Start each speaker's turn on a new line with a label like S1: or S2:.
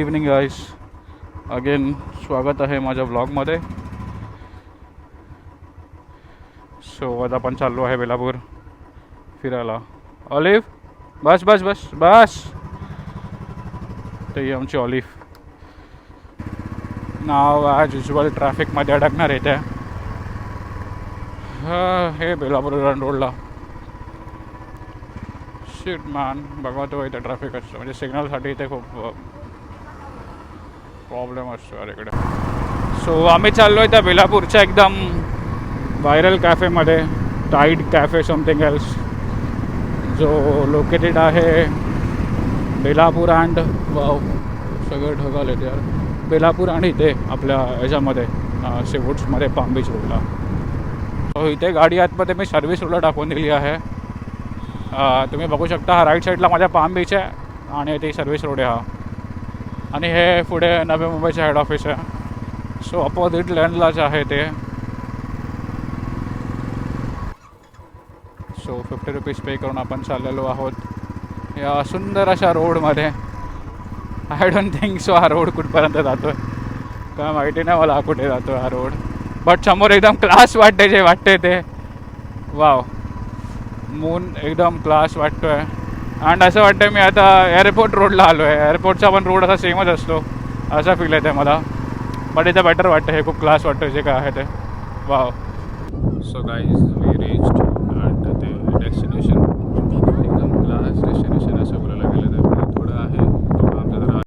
S1: Evening गाईस, again स्वागत आहे माझ्या ब्लॉगमध्ये. सो आज आपण चाललो आहे बेलापूर फिरायला. ऑलिव्ह बस बस बस बस, ते आमची ऑलिव्ह. नाव ॲज युजल ट्रॅफिकमध्ये अडकणार येते. हे बेलापूर रोडला शिट मॅन, बघा तो इथे ट्रॅफिक असतो, म्हणजे सिग्नलसाठी इथे खूप प्रॉब्लेम असतो यार इकडे. सो आम्ही चाललो आहे त्या बेलापूरच्या एकदम व्हायरल कॅफेमध्ये, टाईड कॅफे समथिंग एल्स, जो लोकेटेड आहे बेलापूर अँड वाव सगळं ढगाल येते यार. बेलापूर आणि इथे आपल्या ह्याच्यामध्ये सीवूड्समध्ये पाम बीच रोडला. सो इथे गाडी आतमध्ये मी सर्व्हिस रोडला टाकून दिली आहे. तुम्ही बघू शकता, हा राईट साईडला माझ्या पाम बीच आहे आणि ते सर्व्हिस रोड आहे हा, आणि हे पुढे नवी मुंबईचं हेड ऑफिस आहे. सो अपोजिट लँडलाच आहे ते. सो 50 रुपीज पे करून आपण चाललेलो आहोत या सुंदर अशा रोडमध्ये. आय डोंट थिंक सो हा रोड कुठपर्यंत जातो आहे, काय माहिती नाही मला कुठे जातो हा रोड. बट समोर एकदम क्लास वाटते, जे वाटते ते वाव, मून एकदम क्लास वाटतो आहे. अँड असं वाटतं मी आता एअरपोर्ट रोडला आलो आहे. एअरपोर्टचा पण रोड असा सेमच असतो असा फील येते मला, बट इथं बेटर वाटतं, हे खूप क्लास वाटतं जे काय आहे ते. Wow. So guys we reached at the destination.